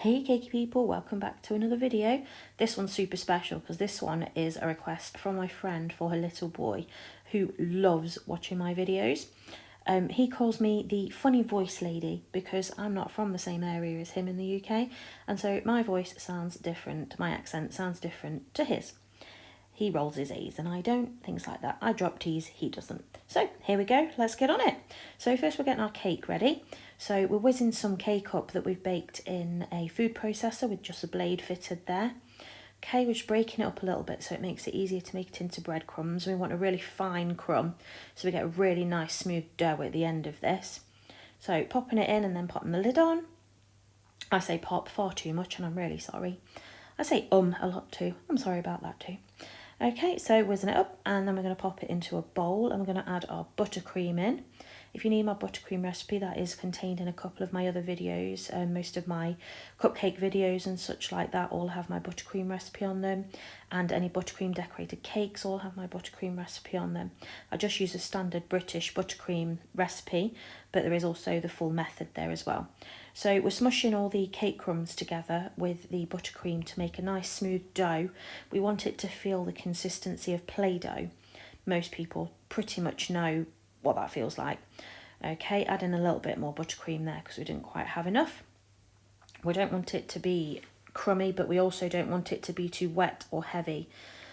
Hey cakey people, welcome back to another video. This one's super special because this one is a request from my friend for her little boy who loves watching my videos. He calls me the funny voice lady because I'm not from the same area as him in the UK, and so my voice sounds different, my accent sounds different to his. He rolls his A's and I don't, things like that. I drop T's, he doesn't. So here we go, let's get on it. So first we're getting our cake ready. So we're whizzing some cake up that we've baked in a food processor with just a blade fitted there. Okay, we're just breaking it up a little bit so it makes it easier to make it into breadcrumbs. We want a really fine crumb so we get a really nice smooth dough at the end of this. So popping it in and then popping the lid on. I say pop far too much and I'm really sorry. I say a lot too. I'm sorry about that too. Okay, so whizzing it up and then we're going to pop it into a bowl and we're going to add our buttercream in. If you need my buttercream recipe, that is contained in a couple of my other videos. Most of my cupcake videos and such like that all have my buttercream recipe on them, and any buttercream decorated cakes all have my buttercream recipe on them. I just use a standard British buttercream recipe, but there is also the full method there as well. So we're smushing all the cake crumbs together with the buttercream to make a nice smooth dough. We want it to feel the consistency of Play-Doh. Most people pretty much know what that feels like. Okay, add in a little bit more buttercream there because we didn't quite have enough. We don't want it to be crummy, but we also don't want it to be too wet or heavy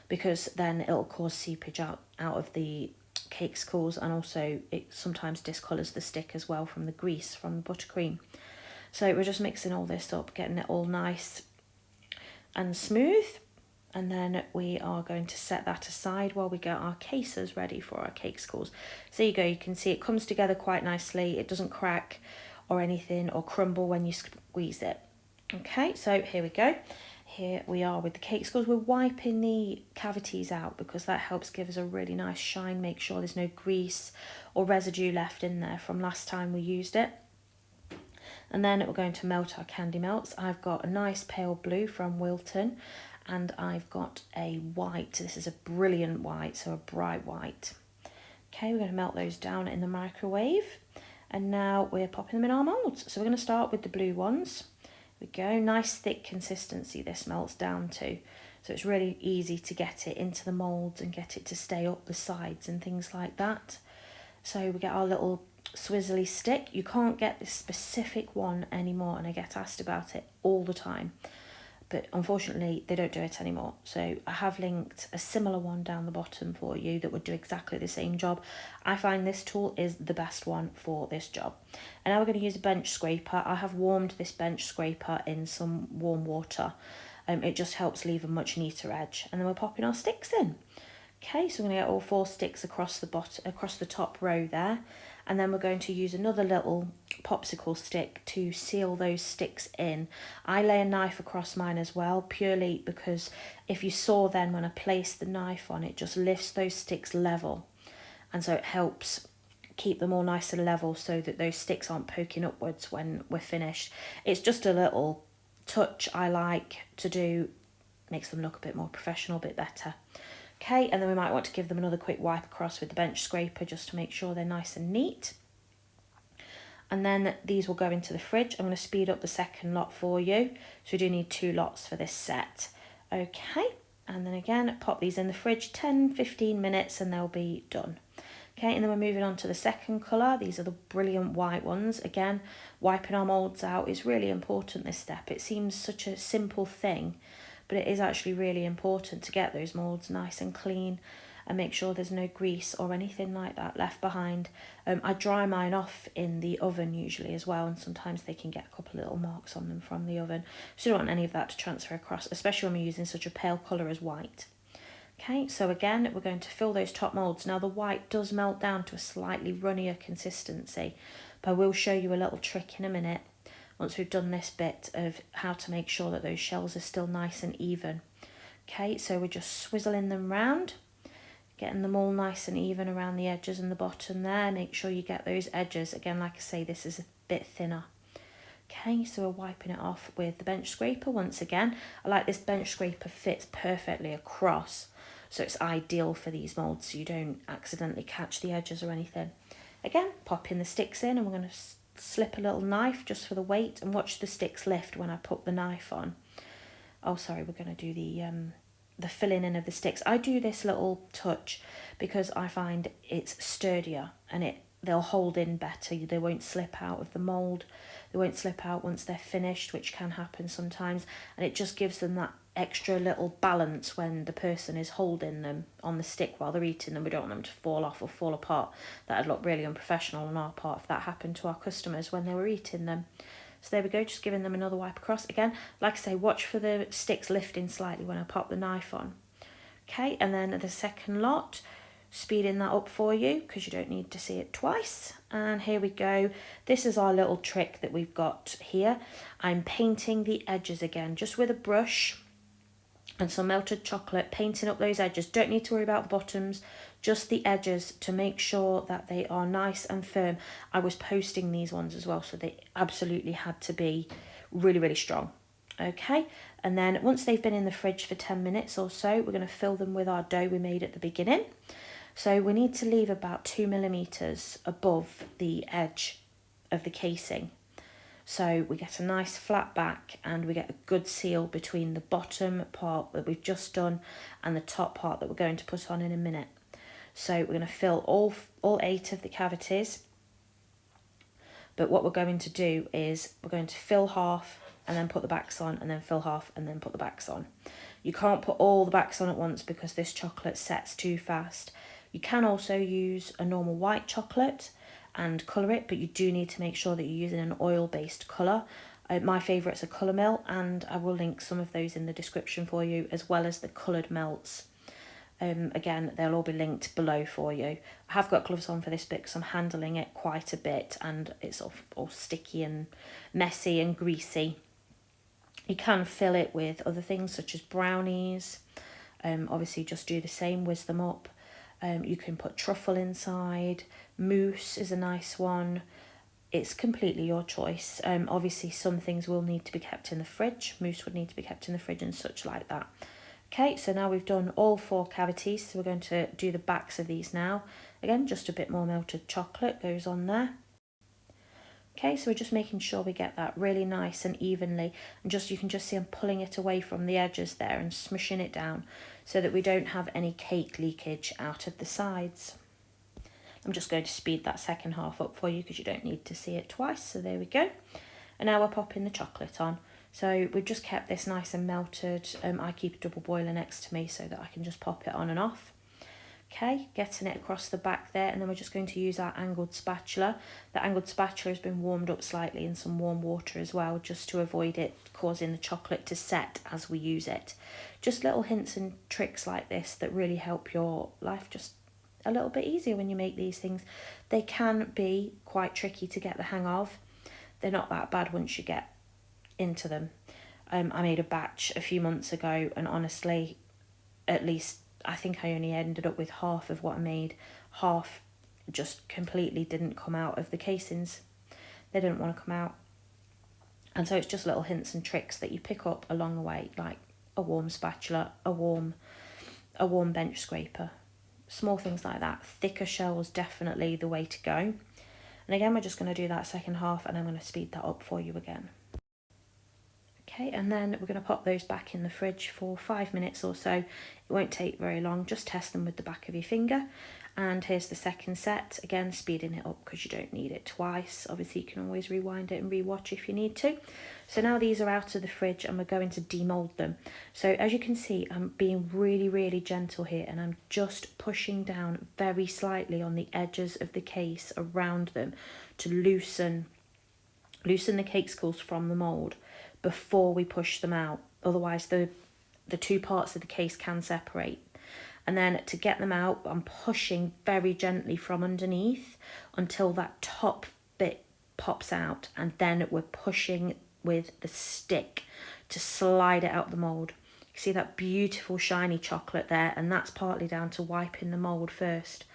because then it'll cause seepage out of the Cakesicles, and also it sometimes discolours the stick as well from the grease from the buttercream. So we're just mixing all this up, getting it all nice and smooth. And then we are going to set that aside while we get our cases ready for our Cakesicles. So there you go, you can see it comes together quite nicely. It doesn't crack or anything or crumble when you squeeze it. Okay, so here we go. Here we are with the Cakesicles. We're wiping the cavities out because that helps give us a really nice shine, make sure there's no grease or residue left in there from last time we used it. And then we're going to melt our candy melts. I've got a nice pale blue from Wilton, and I've got a white. This is a brilliant white, so a bright white. Okay, we're going to melt those down in the microwave, and now we're popping them in our moulds. So we're going to start with the blue ones. Here we go, nice thick consistency this melts down to. So it's really easy to get it into the moulds and get it to stay up the sides and things like that. So we get our little swizzly stick. You can't get this specific one anymore, and I get asked about it all the time. But unfortunately they don't do it anymore. So I have linked a similar one down the bottom for you that would do exactly the same job. I find this tool is the best one for this job. And now we're going to use a bench scraper. I have warmed this bench scraper in some warm water. It just helps leave a much neater edge. And then we're popping our sticks in. Okay, so we're going to get all 4 sticks across the top row there. And then we're going to use another little popsicle stick to seal those sticks in. I lay a knife across mine as well, purely because if you saw then when I place the knife on, it just lifts those sticks level. And so it helps keep them all nice and level so that those sticks aren't poking upwards when we're finished. It's just a little touch I like to do, makes them look a bit more professional, a bit better. Okay, and then we might want to give them another quick wipe across with the bench scraper just to make sure they're nice and neat. And then these will go into the fridge. I'm going to speed up the second lot for you. So we do need 2 lots for this set. Okay, and then again, pop these in the fridge 10-15 minutes and they'll be done. Okay, and then we're moving on to the second colour. These are the brilliant white ones. Again, wiping our moulds out is really important, this step. It seems such a simple thing, but it is actually really important to get those moulds nice and clean and make sure there's no grease or anything like that left behind. I dry mine off in the oven usually as well, and sometimes they can get a couple of little marks on them from the oven. So you don't want any of that to transfer across, especially when we're using such a pale colour as white. Okay, so again, we're going to fill those top moulds. Now the white does melt down to a slightly runnier consistency, but I will show you a little trick in a minute once we've done this bit of how to make sure that those shells are still nice and even. Okay, so we're just swizzling them round, getting them all nice and even around the edges and the bottom there. Make sure you get those edges. Again, like I say, this is a bit thinner. Okay, so we're wiping it off with the bench scraper once again. I like this bench scraper, fits perfectly across, so it's ideal for these moulds so you don't accidentally catch the edges or anything. Again, popping the sticks in and we're going to slip a little knife just for the weight, and watch the sticks lift when I put the knife on. Oh, sorry, we're going to do the filling in of the sticks. I do this little touch because I find it's sturdier and they'll hold in better. They won't slip out of the mould. They won't slip out once they're finished, which can happen sometimes. And it just gives them that extra little balance when the person is holding them on the stick while they're eating them. We don't want them to fall off or fall apart. That'd look really unprofessional on our part if that happened to our customers when they were eating them. So there we go, just giving them another wipe across. Again, like I say, watch for the sticks lifting slightly when I pop the knife on. Okay, and then the second lot, speeding that up for you because you don't need to see it twice. And here we go. This is our little trick that we've got here. I'm painting the edges again, just with a brush and some melted chocolate, painting up those edges. Don't need to worry about the bottoms, just the edges to make sure that they are nice and firm. I was posting these ones as well, so they absolutely had to be really, really strong. Okay, and then once they've been in the fridge for 10 minutes or so, we're going to fill them with our dough we made at the beginning. So we need to leave about 2 millimeters above the edge of the casing. So we get a nice flat back and we get a good seal between the bottom part that we've just done and the top part that we're going to put on in a minute. So we're going to fill all 8 of the cavities. But what we're going to do is we're going to fill half and then put the backs on, and then fill half and then put the backs on. You can't put all the backs on at once because this chocolate sets too fast. You can also use a normal white chocolate and colour it, but you do need to make sure that you're using an oil-based colour. My favourites are Colour Mill, and I will link some of those in the description for you, as well as the coloured melts. Again, they'll all be linked below for you. I have got gloves on for this bit because I'm handling it quite a bit and it's all sticky and messy and greasy. You can fill it with other things such as brownies. Obviously just do the same, whiz them up. You can put truffle inside. Mousse is a nice one. It's completely your choice. Obviously some things will need to be kept in the fridge. Mousse would need to be kept in the fridge and such like that. Okay, so now we've done all 4 cavities, so we're going to do the backs of these now. Again, just a bit more melted chocolate goes on there. Okay, so we're just making sure we get that really nice and evenly, and you can just see I'm pulling it away from the edges there and smushing it down so that we don't have any cake leakage out of the sides. I'm just going to speed that second half up for you because you don't need to see it twice, so there we go. And now we're popping the chocolate on. So we've just kept this nice and melted. I keep a double boiler next to me so that I can just pop it on and off. Okay, getting it across the back there, and then we're just going to use our angled spatula. The angled spatula has been warmed up slightly in some warm water as well, just to avoid it causing the chocolate to set as we use it. Just little hints and tricks like this that really help your life just a little bit easier when you make these things. They can be quite tricky to get the hang of. They're not that bad once you get into them. I made a batch a few months ago, and honestly, at least I think I only ended up with half of what I made. Half just completely didn't come out of the casings. They didn't want to come out. And so it's just little hints and tricks that you pick up along the way, like a warm spatula, a warm bench scraper, small things like that. Thicker shells, definitely the way to go. And again, we're just going to do that second half, and I'm going to speed that up for you again. Okay, and then we're going to pop those back in the fridge for 5 minutes or so. It won't take very long, just test them with the back of your finger. And here's the second set, again speeding it up because you don't need it twice. Obviously you can always rewind it and rewatch if you need to. So now these are out of the fridge and we're going to demold them. So as you can see, I'm being really, really gentle here, and I'm just pushing down very slightly on the edges of the case around them to loosen the Cakesicles from the mould before we push them out. Otherwise the 2 parts of the case can separate. And then to get them out, I'm pushing very gently from underneath until that top bit pops out, and then we're pushing with the stick to slide it out the mould. You can see that beautiful shiny chocolate there, and that's partly down to wiping the mould first.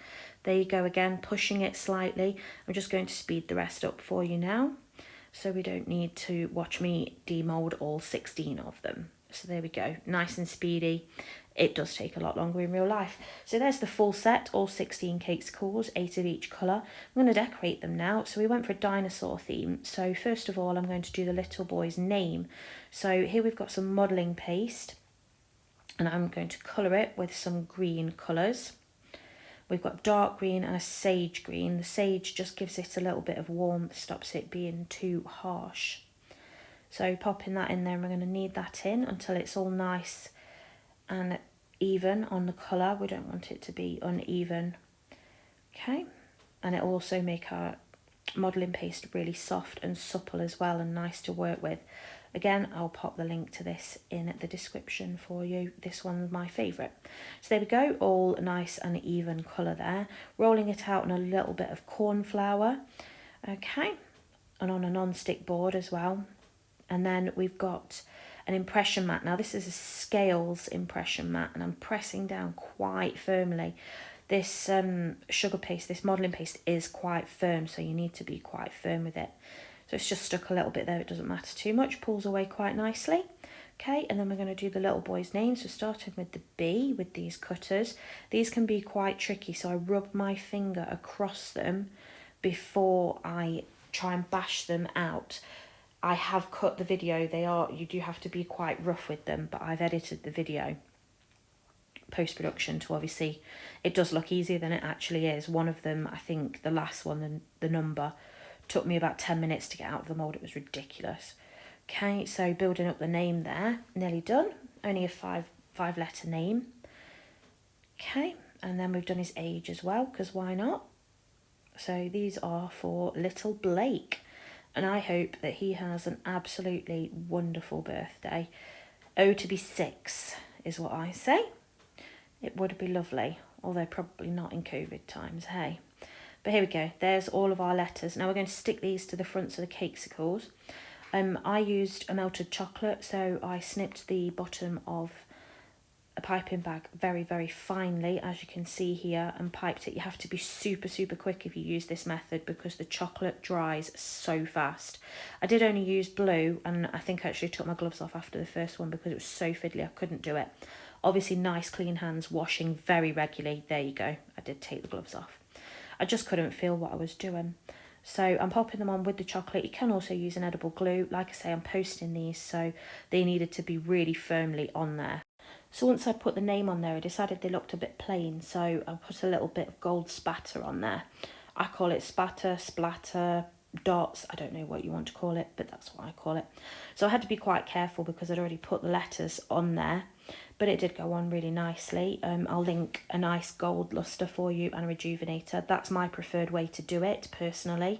There you go again, pushing it slightly. I'm just going to speed the rest up for you now. so we don't need to watch me demold all 16 of them. So there we go, nice and speedy. It does take a lot longer in real life. So there's the full set, all 16 Cakesicles, 8 of each colour. I'm going to decorate them now. So we went for a dinosaur theme. So first of all, I'm going to do the little boy's name. So here we've got some modelling paste, and I'm going to colour it with some green colours. We've got dark green and a sage green. The sage just gives it a little bit of warmth, stops it being too harsh. So popping that in there, and we're going to knead that in until it's all nice and even on the colour. We don't want it to be uneven. Okay, and it'll also make our modelling paste really soft and supple as well, and nice to work with. Again, I'll pop the link to this in the description for you. This one's my favourite. So there we go, all nice and even colour there. Rolling it out in a little bit of corn flour. Okay, and on a non-stick board as well. And then we've got an impression mat. Now this is a scales impression mat, and I'm pressing down quite firmly. This sugar paste, this modelling paste is quite firm, so you need to be quite firm with it. So it's just stuck a little bit there, it doesn't matter too much, pulls away quite nicely. Okay, and then we're going to do the little boy's name. So starting with the B with these cutters. These can be quite tricky, so I rub my finger across them before I try and bash them out. I have cut the video, you do have to be quite rough with them, but I've edited the video post-production to obviously, it does look easier than it actually is. One of them, I think the last one, the number, took me about 10 minutes to get out of the mould. It was ridiculous. Okay, so building up the name there, nearly done. Only a five letter name. Okay, and then we've done his age as well, because why not? So these are for little Blake. And I hope that he has an absolutely wonderful birthday. Oh, to be 6 is what I say. It would be lovely, although probably not in COVID times, hey. But here we go, there's all of our letters. Now we're going to stick these to the fronts of the Cakesicles. I used a melted chocolate, so I snipped the bottom of a piping bag very, very finely, as you can see here, and piped it. You have to be super, super quick if you use this method, because the chocolate dries so fast. I did only use blue, and I think I actually took my gloves off after the first one because it was so fiddly I couldn't do it. Obviously nice clean hands, washing very regularly. There you go, I did take the gloves off. I just couldn't feel what I was doing. So I'm popping them on with the chocolate. You can also use an edible glue. Like I say, I'm posting these, so they needed to be really firmly on there. So once I put the name on there, I decided they looked a bit plain, so I put a little bit of gold spatter on there. I call it spatter, splatter, dots, I don't know what you want to call it, but that's what I call it. So I had to be quite careful because I'd already put the letters on there, but it did go on really nicely. I'll link a nice gold luster for you and a rejuvenator. That's my preferred way to do it, personally.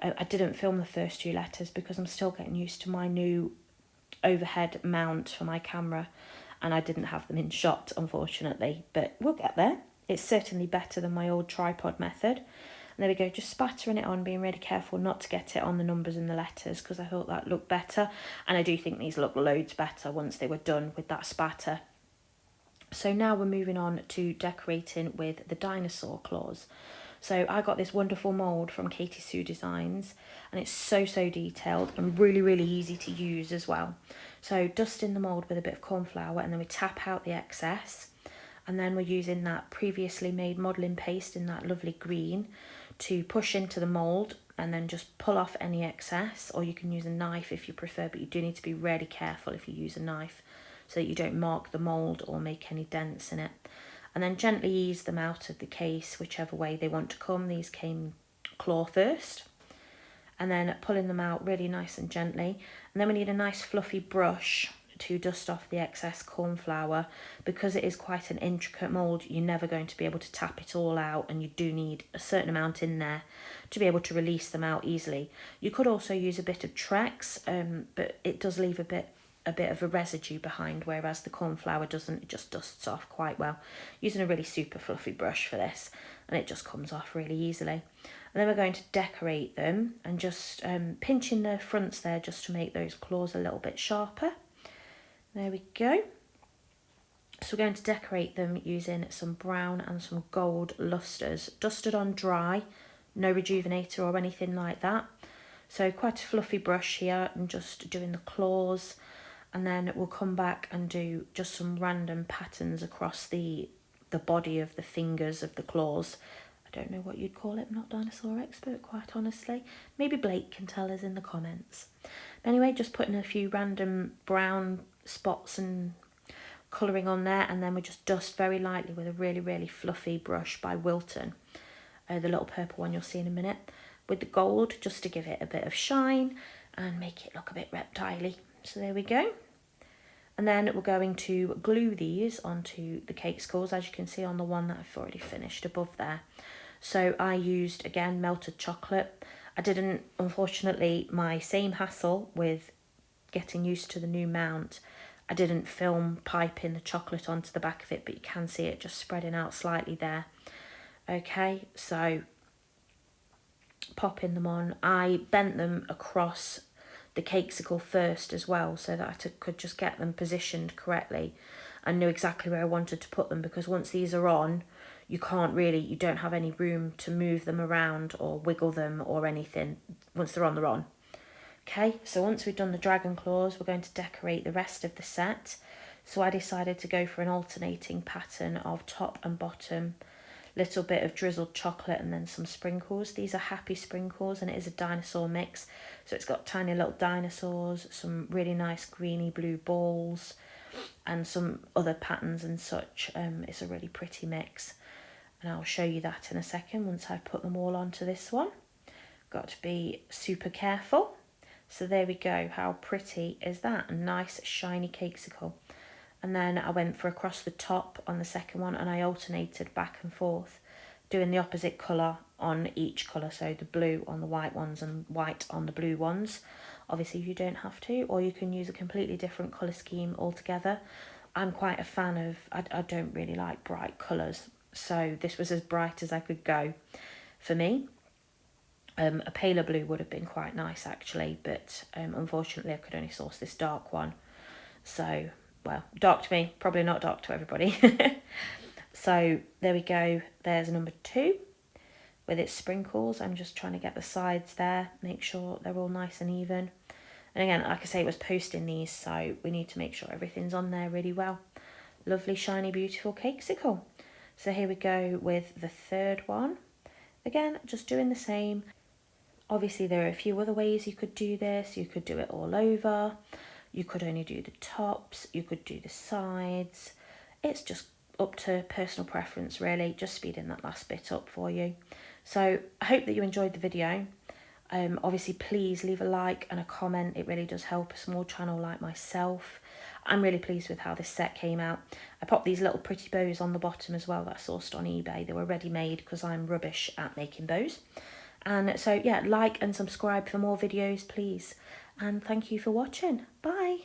I didn't film the first 2 letters because I'm still getting used to my new overhead mount for my camera, and I didn't have them in shot, unfortunately, but we'll get there. It's certainly better than my old tripod method. And there we go, just spattering it on, being really careful not to get it on the numbers and the letters, because I thought that looked better. And I do think these look loads better once they were done with that spatter. So now we're moving on to decorating with the dinosaur claws. So I got this wonderful mould from Katie Sue Designs, and it's so, so detailed and really, really easy to use as well. So dust in the mould with a bit of corn flour, and then we tap out the excess. And then we're using that previously made modelling paste in that lovely green to push into the mould, and then just pull off any excess, or you can use a knife if you prefer, but you do need to be really careful if you use a knife so that you don't mark the mould or make any dents in it. And then gently ease them out of the case, whichever way they want to come. These came claw first. And then pulling them out really nice and gently. And then we need a nice fluffy brush to dust off the excess corn flour. Because it is quite an intricate mould, you're never going to be able to tap it all out, and you do need a certain amount in there to be able to release them out easily. You could also use a bit of Trex, but it does leave a bit of a residue behind, whereas the corn flour doesn't. It just dusts off quite well. Using a really super fluffy brush for this, and it just comes off really easily. And then we're going to decorate them, and just pinching the fronts there just to make those claws a little bit sharper. There we go. So we're going to decorate them using some brown and some gold lusters, dusted on dry, no rejuvenator or anything like that. So quite a fluffy brush here, and just doing the claws, and then we'll come back and do just some random patterns across the body of the fingers of the claws. I don't know what you'd call it, I'm not a dinosaur expert, quite honestly. Maybe Blake can tell us in the comments. Anyway, just putting a few random brown spots and colouring on there, and then we just dust very lightly with a really, really fluffy brush by Wilton. The little purple one you'll see in a minute, with the gold, just to give it a bit of shine and make it look a bit reptile-y. So there we go. And then we're going to glue these onto the Cakesicles, as you can see on the one that I've already finished above there. So I used, again, melted chocolate. I didn't, unfortunately, my same hassle with getting used to the new mount, I didn't film piping the chocolate onto the back of it, but you can see it just spreading out slightly there. Okay, so popping them on. I bent them across the Cakesicle first as well, so that I could just get them positioned correctly and knew exactly where I wanted to put them, because once these are on, you don't have any room to move them around or wiggle them or anything. Once they're on, they're on. Okay, so once we've done the dragon claws, we're going to decorate the rest of the set. So I decided to go for an alternating pattern of top and bottom, little bit of drizzled chocolate, and then some sprinkles. These are happy sprinkles, and it is a dinosaur mix. So it's got tiny little dinosaurs, some really nice greeny blue balls, and some other patterns and such. It's a really pretty mix, and I'll show you that in a second once I put them all onto this one. Got to be super careful. So there we go. How pretty is that? A nice shiny Cakesicle. And then I went for across the top on the second one, and I alternated back and forth, doing the opposite colour on each colour. So the blue on the white ones and white on the blue ones. Obviously you don't have to, or you can use a completely different colour scheme altogether. I'm quite a fan of, I don't really like bright colours, so this was as bright as I could go for me. A paler blue would have been quite nice actually, but unfortunately I could only source this dark one. So, well, dark to me, probably not dark to everybody. So there we go, there's number 2 with its sprinkles. I'm just trying to get the sides there, make sure they're all nice and even. And again, like I say, it was posting these, so we need to make sure everything's on there really well. Lovely, shiny, beautiful Cakesicle. So here we go with the third one. Again, just doing the same. Obviously, there are a few other ways you could do this. You could do it all over. You could only do the tops. You could do the sides. It's just up to personal preference, really. Just speeding that last bit up for you. So I hope that you enjoyed the video. Obviously, please leave a like and a comment. It really does help a small channel like myself. I'm really pleased with how this set came out. I popped these little pretty bows on the bottom as well that I sourced on eBay. They were ready made because I'm rubbish at making bows. And so, yeah, like and subscribe for more videos, please. And thank you for watching. Bye.